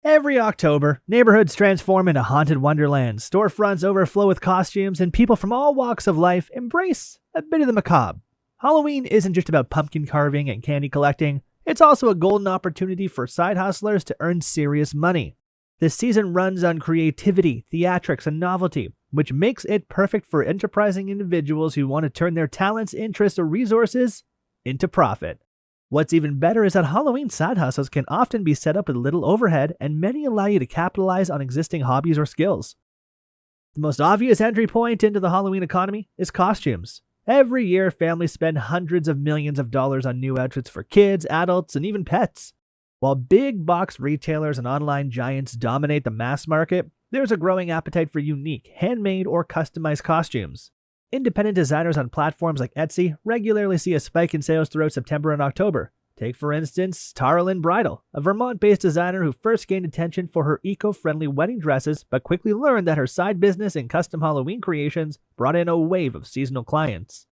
Every October, neighborhoods transform into haunted wonderlands, storefronts overflow with costumes, and people from all walks of life embrace a bit of the macabre. Halloween isn't just about pumpkin carving and candy collecting, it's also a golden opportunity for side hustlers to earn serious money. This season runs on creativity, theatrics, and novelty, which makes it perfect for enterprising individuals who want to turn their talents, interests, or resources into profit. What's even better is that Halloween side hustles can often be set up with little overhead, and many allow you to capitalize on existing hobbies or skills. The most obvious entry point into the Halloween economy is costumes. Every year, families spend hundreds of millions of dollars on new outfits for kids, adults, and even pets. While big box retailers and online giants dominate the mass market, there's a growing appetite for unique, handmade, or customized costumes. Independent designers on platforms like Etsy regularly see a spike in sales throughout September and October. Take, for instance, Tara Lynn Bridal, a Vermont-based designer who first gained attention for her eco-friendly wedding dresses, but quickly learned that her side business in custom Halloween creations brought in a wave of seasonal clients.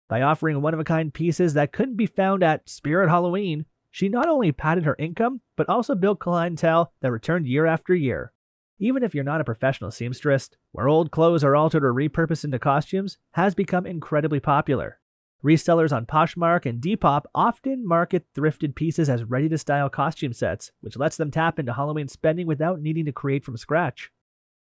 By offering one-of-a-kind pieces that couldn't be found at Spirit Halloween, she not only padded her income, but also built clientele that returned year after year. Even if you're not a professional seamstress, where old clothes are altered or repurposed into costumes has become incredibly popular. Resellers on Poshmark and Depop often market thrifted pieces as ready-to-style costume sets, which lets them tap into Halloween spending without needing to create from scratch.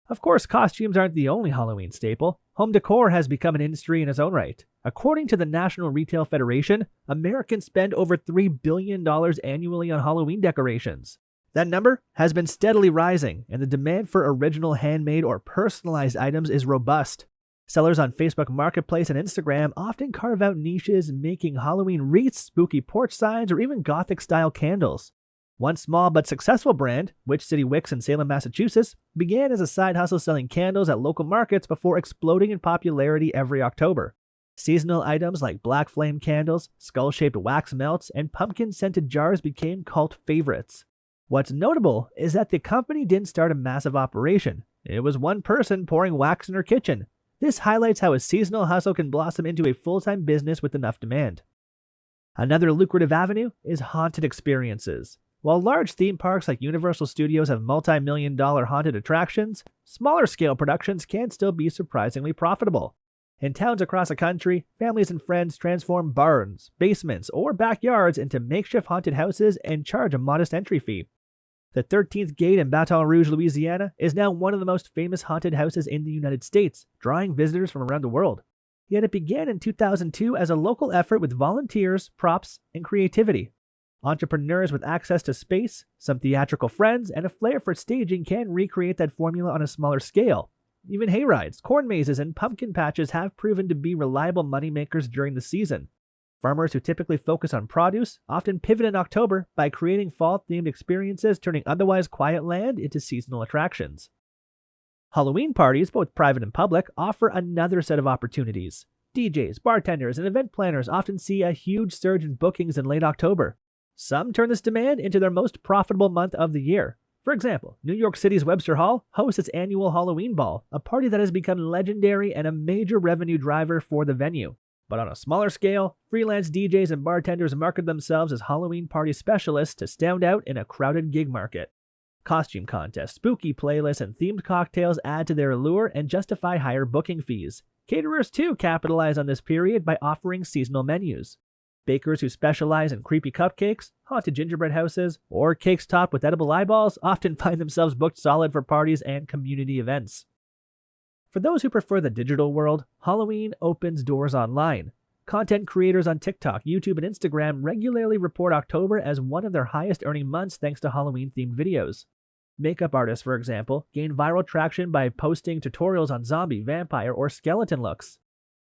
Of course, costumes aren't the only Halloween staple. Home decor has become an industry in its own right. According to the National Retail Federation, Americans spend over $3 billion annually on Halloween decorations. That number has been steadily rising, and the demand for original handmade or personalized items is robust. Sellers on Facebook Marketplace and Instagram often carve out niches, making Halloween wreaths, spooky porch signs, or even Gothic-style candles. One small but successful brand, Witch City Wicks in Salem, Massachusetts, began as a side hustle selling candles at local markets before exploding in popularity every October. Seasonal items like black flame candles, skull-shaped wax melts, and pumpkin-scented jars became cult favorites. What's notable is that the company didn't start a massive operation. It was one person pouring wax in her kitchen. This highlights how a seasonal hustle can blossom into a full-time business with enough demand. Another lucrative avenue is haunted experiences. While large theme parks like Universal Studios have multi-million-dollar haunted attractions, smaller-scale productions can still be surprisingly profitable. In towns across the country, families and friends transform barns, basements, or backyards into makeshift haunted houses and charge a modest entry fee. The 13th Gate in Baton Rouge, Louisiana, is now one of the most famous haunted houses in the United States, drawing visitors from around the world. Yet it began in 2002 as a local effort with volunteers, props, and creativity. Entrepreneurs with access to space, some theatrical friends, and a flair for staging can recreate that formula on a smaller scale. Even hayrides, corn mazes, and pumpkin patches have proven to be reliable moneymakers during the season. Farmers who typically focus on produce often pivot in October by creating fall-themed experiences, turning otherwise quiet land into seasonal attractions. Halloween parties, both private and public, offer another set of opportunities. DJs, bartenders, and event planners often see a huge surge in bookings in late October. Some turn this demand into their most profitable month of the year. For example, New York City's Webster Hall hosts its annual Halloween Ball, a party that has become legendary and a major revenue driver for the venue. But on a smaller scale, freelance DJs and bartenders market themselves as Halloween party specialists to stand out in a crowded gig market. Costume contests, spooky playlists, and themed cocktails add to their allure and justify higher booking fees. Caterers too capitalize on this period by offering seasonal menus. Bakers who specialize in creepy cupcakes, haunted gingerbread houses, or cakes topped with edible eyeballs often find themselves booked solid for parties and community events. For those who prefer the digital world, Halloween opens doors online. Content creators on TikTok, YouTube, and Instagram regularly report October as one of their highest earning months thanks to Halloween-themed videos. Makeup artists, for example, gain viral traction by posting tutorials on zombie, vampire, or skeleton looks.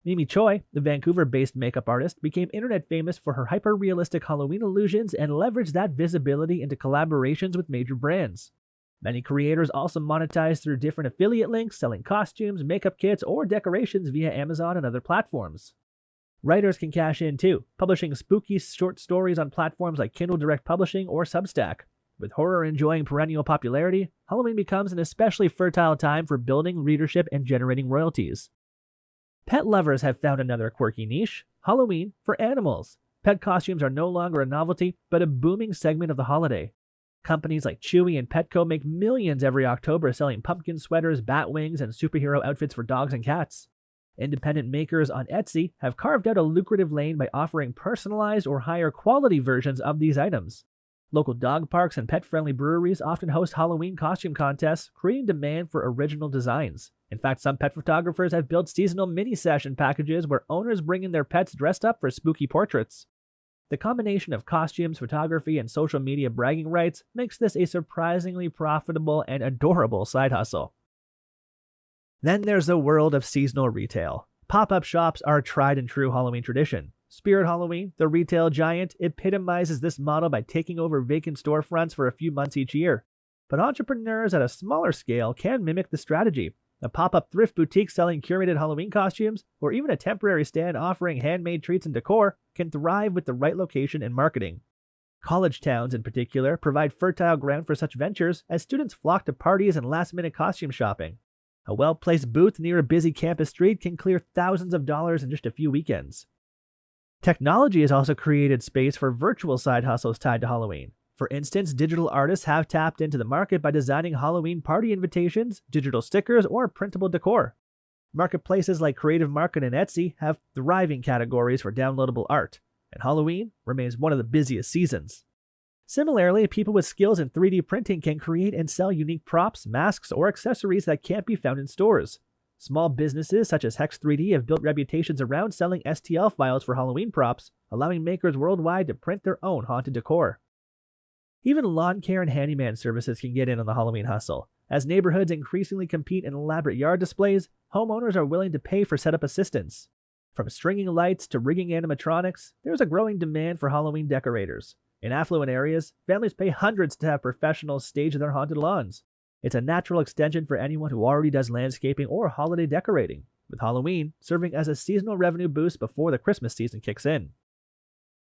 Mimi Choi, the Vancouver-based makeup artist, became internet famous for her hyper-realistic Halloween illusions and leveraged that visibility into collaborations with major brands. Many creators also monetize through different affiliate links, selling costumes, makeup kits, or decorations via Amazon and other platforms. Writers can cash in too, publishing spooky short stories on platforms like Kindle Direct Publishing or Substack. With horror enjoying perennial popularity, Halloween becomes an especially fertile time for building readership and generating royalties. Pet lovers have found another quirky niche: Halloween for animals. Pet costumes are no longer a novelty, but a booming segment of the holiday. Companies like Chewy and Petco make millions every October selling pumpkin sweaters, bat wings, and superhero outfits for dogs and cats. Independent makers on Etsy have carved out a lucrative lane by offering personalized or higher quality versions of these items. Local dog parks and pet-friendly breweries often host Halloween costume contests, creating demand for original designs. In fact, some pet photographers have built seasonal mini-session packages where owners bring in their pets dressed up for spooky portraits. The combination of costumes, photography, and social media bragging rights makes this a surprisingly profitable and adorable side hustle. Then there's the world of seasonal retail. Pop-up shops are a tried and true Halloween tradition. Spirit Halloween, the retail giant, epitomizes this model by taking over vacant storefronts for a few months each year. But entrepreneurs at a smaller scale can mimic the strategy. A pop-up thrift boutique selling curated Halloween costumes, or even a temporary stand offering handmade treats and decor, can thrive with the right location and marketing. College towns, in particular, provide fertile ground for such ventures as students flock to parties and last-minute costume shopping. A well-placed booth near a busy campus street can clear thousands of dollars in just a few weekends. Technology has also created space for virtual side hustles tied to Halloween. For instance, digital artists have tapped into the market by designing Halloween party invitations, digital stickers, or printable decor. Marketplaces like Creative Market and Etsy have thriving categories for downloadable art, and Halloween remains one of the busiest seasons. Similarly, people with skills in 3D printing can create and sell unique props, masks, or accessories that can't be found in stores. Small businesses such as Hex 3D have built reputations around selling STL files for Halloween props, allowing makers worldwide to print their own haunted decor. Even lawn care and handyman services can get in on the Halloween hustle. As neighborhoods increasingly compete in elaborate yard displays, homeowners are willing to pay for setup assistance. From stringing lights to rigging animatronics, there's a growing demand for Halloween decorators. In affluent areas, families pay hundreds to have professionals stage their haunted lawns. It's a natural extension for anyone who already does landscaping or holiday decorating, with Halloween serving as a seasonal revenue boost before the Christmas season kicks in.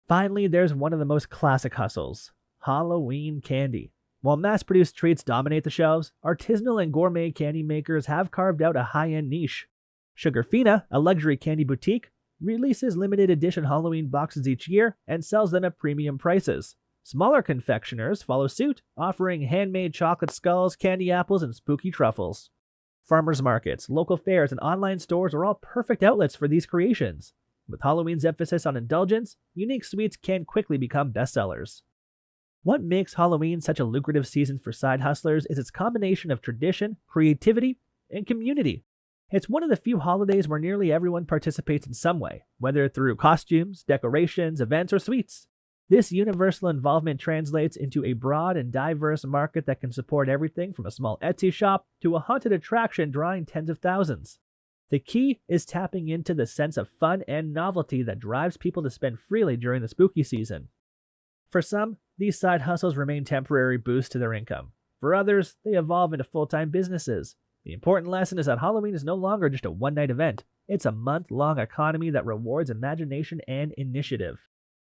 Finally, there's one of the most classic hustles: Halloween candy. While mass-produced treats dominate the shelves, artisanal and gourmet candy makers have carved out a high-end niche. Sugarfina, a luxury candy boutique, releases limited edition Halloween boxes each year and sells them at premium prices. Smaller confectioners follow suit, offering handmade chocolate skulls, candy apples, and spooky truffles. Farmers markets, local fairs, and online stores are all perfect outlets for these creations. With Halloween's emphasis on indulgence, unique sweets can quickly become bestsellers. What makes Halloween such a lucrative season for side hustlers is its combination of tradition, creativity, and community. It's one of the few holidays where nearly everyone participates in some way, whether through costumes, decorations, events, or sweets. This universal involvement translates into a broad and diverse market that can support everything from a small Etsy shop to a haunted attraction drawing tens of thousands. The key is tapping into the sense of fun and novelty that drives people to spend freely during the spooky season. For some, these side hustles remain temporary boosts to their income. For others, they evolve into full-time businesses. The important lesson is that Halloween is no longer just a one-night event. It's a month-long economy that rewards imagination and initiative.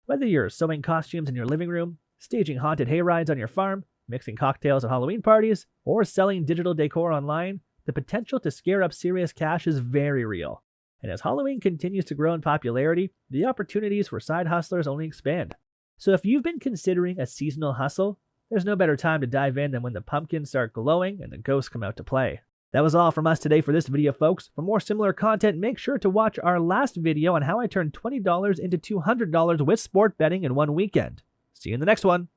Whether you're sewing costumes in your living room, staging haunted hayrides on your farm, mixing cocktails at Halloween parties, or selling digital decor online, the potential to scare up serious cash is very real. And as Halloween continues to grow in popularity, the opportunities for side hustlers only expand. So if you've been considering a seasonal hustle, there's no better time to dive in than when the pumpkins start glowing and the ghosts come out to play. That was all from us today for this video, folks. For more similar content, make sure to watch our last video on how I turned $20 into $200 with sport betting in one weekend. See you in the next one.